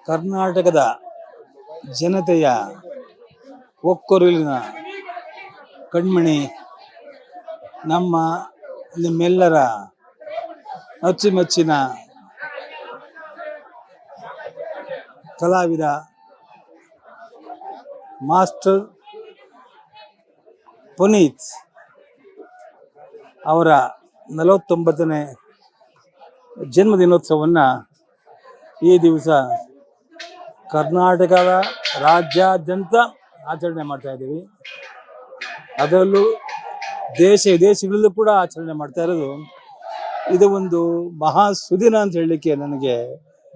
ಕರ್ನಾಟಕದ ಜನತೆಯ ಒಕ್ಕೊರಲಿನ ಕಣ್ಮಣಿ, ನಿಮ್ಮೆಲ್ಲರ ಅಚ್ಚುಮೆಚ್ಚಿನ ಕಲಾವಿದ ಮಾಸ್ಟರ್ ಪುನೀತ್ ಅವರ 49ನೇ ಜನ್ಮದಿನೋತ್ಸವವನ್ನು ಈ ದಿವಸ ಕರ್ನಾಟಕದ ರಾಜ್ಯಾದ್ಯಂತ ಆಚರಣೆ ಮಾಡ್ತಾ ಇದ್ದೀವಿ. ಅದರಲ್ಲೂ ದೇಶ ವಿದೇಶಗಳಲ್ಲೂ ಕೂಡ ಆಚರಣೆ ಮಾಡ್ತಾ ಇರೋದು. ಇದು ಒಂದು ಮಹಾ ಸುದಿನ ಅಂತ ಹೇಳಲಿಕ್ಕೆ ನನಗೆ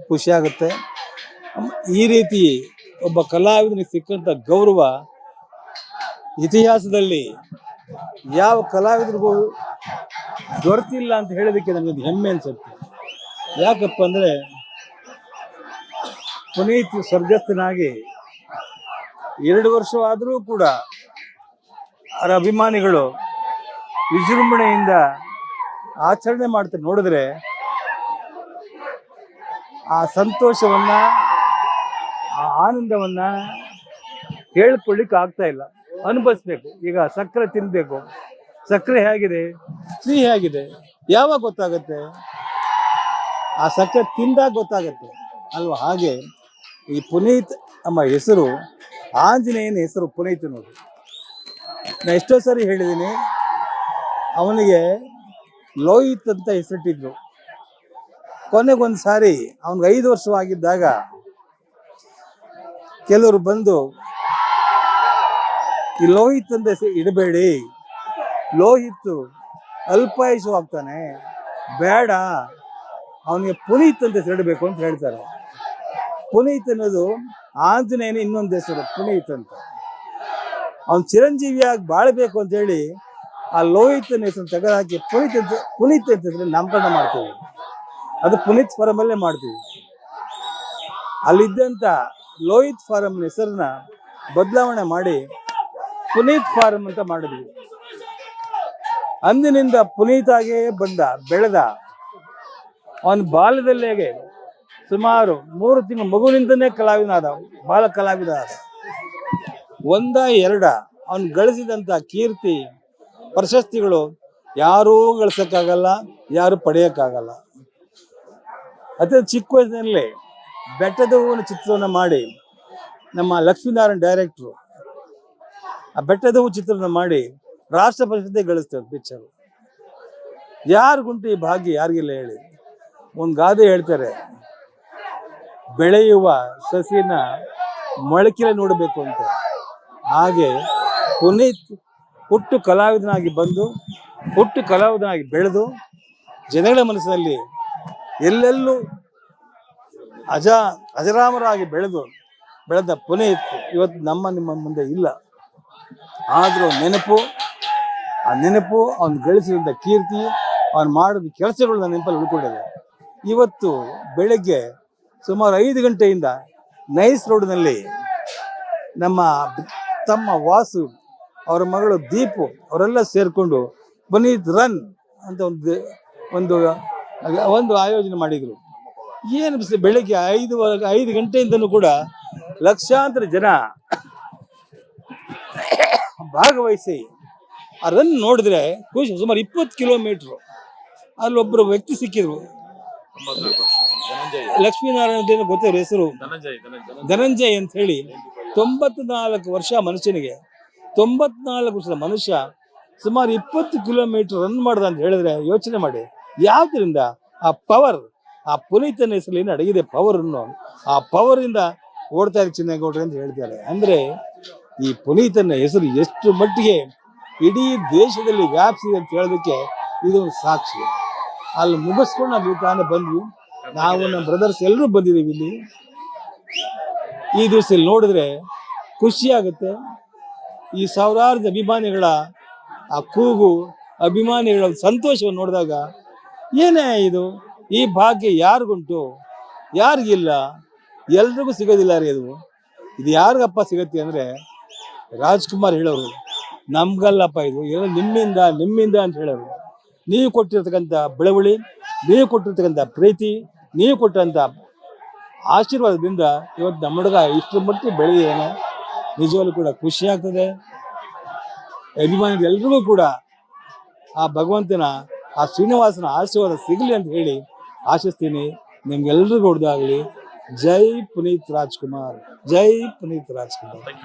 ಖುಷಿಯಾಗುತ್ತೆ. ಈ ರೀತಿ ಒಬ್ಬ ಕಲಾವಿದನಿಗೆ ಸಿಕ್ಕಂಥ ಗೌರವ ಇತಿಹಾಸದಲ್ಲಿ ಯಾವ ಕಲಾವಿದರಿಗೂ ದೊರೆತಿಲ್ಲ ಅಂತ ಹೇಳೋದಕ್ಕೆ ನನಗೆ ಹೆಮ್ಮೆ ಅನಿಸುತ್ತೆ. ಯಾಕಪ್ಪ ಅಂದರೆ ಪುನೀತ್ ಸ್ವರ್ಗಸ್ಥನಾಗಿ 2 ವರ್ಷವಾದರೂ ಕೂಡ ಅವರ ಅಭಿಮಾನಿಗಳು ವಿಜೃಂಭಣೆಯಿಂದ ಆಚರಣೆ ಮಾಡ್ತಾ ನೋಡಿದ್ರೆ ಆ ಸಂತೋಷವನ್ನ, ಆ ಆನಂದವನ್ನ ಹೇಳ್ಕೊಳ್ಳಿಕ್ಕೆ ಆಗ್ತಾ ಇಲ್ಲ. ಅನುಭವಿಸ್ಬೇಕು. ಈಗ ಸಕ್ಕರೆ ತಿನ್ಬೇಕು. ಸಕ್ಕರೆ ಹೇಗಿದೆ, ಸಿಹಿ ಹೇಗಿದೆ ಯಾವಾಗ ಗೊತ್ತಾಗುತ್ತೆ? ಆ ಸಕ್ಕರೆ ತಿಂದಾಗ ಗೊತ್ತಾಗುತ್ತೆ ಅಲ್ವಾ? ಹಾಗೆ ಈ ಪುನೀತ್ ನಮ್ಮ ಹೆಸರು, ಆಂಜನೇಯನ ಹೆಸರು ಪುನೀತ್ ಅನ್ನೋದು. ನಾನು ಎಷ್ಟೋ ಸರಿ ಹೇಳಿದ್ದೀನಿ, ಅವನಿಗೆ ಲೋಹಿತ್ ಅಂತ ಹೆಸರಿಟ್ಟಿದ್ರು. ಕೊನೆಗೊಂದು ಸಾರಿ ಅವನಿಗೆ 5 ವರ್ಷವಾಗಿದ್ದಾಗ ಕೆಲವರು ಬಂದು, ಈ ಲೋಹಿತ್ ಅಂತ ಹೆಸರು ಇಡಬೇಡಿ, ಲೋಹಿತ್ ಅಲ್ಪಾಯುಷು ಆಗ್ತಾನೆ, ಬೇಡ, ಅವನಿಗೆ ಪುನೀತ್ ಅಂತ ಹೆಸರಿಡಬೇಕು ಅಂತ ಹೇಳ್ತಾರೆ. ಪುನೀತ್ ಅನ್ನೋದು ಆಂಜನೇಯನ ಇನ್ನೊಂದು ಹೆಸರು, ಪುನೀತ್ ಅಂತ. ಅವನು ಚಿರಂಜೀವಿಯಾಗಿ ಬಾಳಬೇಕು ಅಂತ ಹೇಳಿ ಆ ಲೋಹಿತನ ಹೆಸರು ತೆಗೆದುಹಾಕಿ ಪುನೀತ್ ಅಂತ ಹೆಸರು ನಾಮಕರಣ ಮಾಡ್ತೀವಿ. ಅದು ಪುನೀತ್ ಫಾರಂ ಅಲ್ಲೇ ಮಾಡ್ತೀವಿ. ಅಲ್ಲಿದ್ದಂಥ ಲೋಹಿತ್ ಫಾರಂ ಹೆಸರನ್ನ ಬದಲಾವಣೆ ಮಾಡಿ ಪುನೀತ್ ಫಾರಂ ಅಂತ ಮಾಡಿದ್ವಿ. ಅಂದಿನಿಂದ ಪುನೀತ್ ಆಗೇ ಬೆಳೆದ. ಅವನ ಬಾಲ್ಯದಲ್ಲೇ ಸುಮಾರು 3 ತಿಂಗಳು ಮಗುವಿನಿಂದನೇ ಕಲಾವಿದನಾದ, ಬಾಲ ಕಲಾವಿದ ಆದ. 1-2 ಅವನು ಗಳಿಸಿದಂಥ ಕೀರ್ತಿ ಪ್ರಶಸ್ತಿಗಳು ಯಾರೂ ಗಳಿಸೋಕ್ಕಾಗಲ್ಲ, ಯಾರು ಪಡೆಯೋಕ್ಕಾಗಲ್ಲ. ಅತಿ ಚಿಕ್ಕ ವಯಸ್ಸಿನಲ್ಲೇ ಬೆಟ್ಟದ ಹೂವಿನ ಚಿತ್ರವನ್ನು ಮಾಡಿ ನಮ್ಮ ಲಕ್ಷ್ಮೀನಾರಾಯಣ ಡೈರೆಕ್ಟ್ರು ಆ ಬೆಟ್ಟದ ಹೂವು ಚಿತ್ರವನ್ನು ಮಾಡಿ ರಾಷ್ಟ್ರ ಪ್ರಶಸ್ತಿ ಗಳಿಸ್ತೇವೆ ಪಿಕ್ಚರು. ಯಾರಿಗುಂಟು ಈ ಭಾಗ್ಯ? ಯಾರಿಗಿಲ್ಲ ಹೇಳಿ? ಒಂದು ಗಾದೆ ಹೇಳ್ತಾರೆ, ಬೆಳೆಯುವ ಸಸಿನ ಮೊಳಕೆ ನೋಡಬೇಕು ಅಂತ. ಹಾಗೆ ಪುನೀತ್ ಹುಟ್ಟು ಕಲಾವಿದನಾಗಿ ಬೆಳೆದು ಜನಗಳ ಮನಸ್ಸಿನಲ್ಲಿ ಎಲ್ಲೆಲ್ಲೂ ಅಜರಾಮರಾಗಿ ಬೆಳೆದ ಪುನೀತ್ ಇವತ್ತು ನಿಮ್ಮ ಮುಂದೆ ಇಲ್ಲ. ಆದರೂ ಆ ನೆನಪು ಅವನು ಗಳಿಸಿದಂಥ ಕೀರ್ತಿ, ಅವನು ಮಾಡಿದ ಕೆಲಸಗಳು ನನ್ನ ನೆನಪಲ್ಲಿ ಉಳ್ಕೊಂಡಿದೆ. ಇವತ್ತು ಬೆಳಗ್ಗೆ ಸುಮಾರು 5 ಗಂಟೆಯಿಂದ ನೈಸ್ ರೋಡ್ನಲ್ಲಿ ನಮ್ಮ ತಮ್ಮ ವಾಸು, ಅವರ ಮಗಳು ದೀಪು ಅವರೆಲ್ಲ ಸೇರಿಕೊಂಡು ಪುನೀತ್ ರನ್ ಅಂತ ಒಂದು ಆಯೋಜನೆ ಮಾಡಿದರು. ಏನು ಬೆಳಗ್ಗೆ 5 ಗಂಟೆಯಿಂದನೂ ಕೂಡ ಲಕ್ಷಾಂತರ ಜನ ಭಾಗವಹಿಸಿ ಆ ರನ್ ನೋಡಿದ್ರೆ ಖುಷಿ. ಸುಮಾರು 20 ಕಿಲೋಮೀಟ್ರು. ಅಲ್ಲೊಬ್ಬರು ವ್ಯಕ್ತಿ ಸಿಕ್ಕಿದ್ರು, ಲಕ್ಷ್ಮೀನಾರಾಯಣ ಗೊತ್ತಿರೋ ಹೆಸರು, ಧನಂಜಯ್ ಅಂತ ಹೇಳಿ. 94 ವರ್ಷ ಮನುಷ್ಯನಿಗೆ, 94 ವರ್ಷದ ಮನುಷ್ಯ ಸುಮಾರು 20 ಕಿಲೋಮೀಟರ್ ರನ್ ಮಾಡ್ದ ಅಂತ ಹೇಳಿದ್ರೆ ಯೋಚನೆ ಮಾಡಿ. ಯಾವ್ದ್ರಿಂದ? ಆ ಪವರ್, ಆ ಪುನೀತನ ಹೆಸರಲ್ಲಿ ಏನು ಅಡಗಿದೆ ಪವರ್ ಅನ್ನು, ಆ ಪವರ್ ಇಂದ ಓಡ್ತಾ ಇದ್ದಾರೆ ಚಿನ್ನೇಗೌಡ್ರೆ ಅಂತ ಹೇಳ್ತಾರೆ. ಅಂದ್ರೆ ಈ ಪುನೀತನ ಹೆಸರು ಎಷ್ಟು ಮಟ್ಟಿಗೆ ಇಡೀ ದೇಶದಲ್ಲಿ ವ್ಯಾಪಿಸಿದೆ ಅಂತ ಹೇಳೋದಕ್ಕೆ ಇದು ಸಾಕ್ಷಿ. ಅಲ್ಲಿ ಮುಗಿಸ್ಕೊಂಡು ನಾವು ತಾನೇ ಬಂದ್ವಿ. ನಾವು ನಮ್ಮ ಬ್ರದರ್ಸ್ ಎಲ್ಲರೂ ಬಂದಿದ್ದೀವಿ ಇಲ್ಲಿ. ಈ ದಿವಸ ಇಲ್ಲಿ ನೋಡಿದ್ರೆ ಖುಷಿ ಆಗುತ್ತೆ. ಈ ಸಾವಿರಾರು ಅಭಿಮಾನಿಗಳ ಆ ಕೂಗು, ಅಭಿಮಾನಿಗಳ ಸಂತೋಷವನ್ನು ನೋಡಿದಾಗ ಏನೇ ಇದು, ಈ ಭಾಗ್ಯ ಯಾರಿಗುಂಟು, ಯಾರಿಗಿಲ್ಲ, ಎಲ್ರಿಗೂ ಸಿಗೋದಿಲ್ಲ ರೀ. ಇದು ಯಾರಿಗಪ್ಪ ಸಿಗತ್ತೆ ಅಂದರೆ ರಾಜ್ಕುಮಾರ್ ಹೇಳೋರು, ನಮ್ಗಲ್ಲಪ್ಪ ಇದು, ಏನೋ ನಿಮ್ಮಿಂದ ಅಂತ ಹೇಳೋರು. ನೀವು ಕೊಟ್ಟಿರ್ತಕ್ಕಂಥ ಬೆಳವಳಿ, ನೀವು ಕೊಟ್ಟಿರ್ತಕ್ಕಂಥ ಪ್ರೀತಿ, ನೀವು ಕೊಟ್ಟಂಥ ಆಶೀರ್ವಾದದಿಂದ ಇವತ್ತು ನಮ್ಮ ಹುಡುಗ ಇಷ್ಟರ ಮಟ್ಟಿಗೆ ಬೆಳೆದಿದ್ದಾನೆ. ನಿಜವಾಗ್ಲೂ ಕೂಡ ಖುಷಿ ಆಗ್ತದೆ. ಅಭಿಮಾನಿಗಳೆಲ್ರಿಗೂ ಕೂಡ ಆ ಭಗವಂತನ ಆ ಶ್ರೀನಿವಾಸನ ಆಶೀರ್ವಾದ ಸಿಗಲಿ ಅಂತ ಹೇಳಿ ಆಶಿಸ್ತೀನಿ. ನಿಮ್ಗೆಲ್ರಿಗೂ ಒಳ್ಳೆದಾಗಲಿ. ಜೈ ಪುನೀತ್ ರಾಜ್ಕುಮಾರ್, ಜೈ ಪುನೀತ್ ರಾಜ್ಕುಮಾರ್.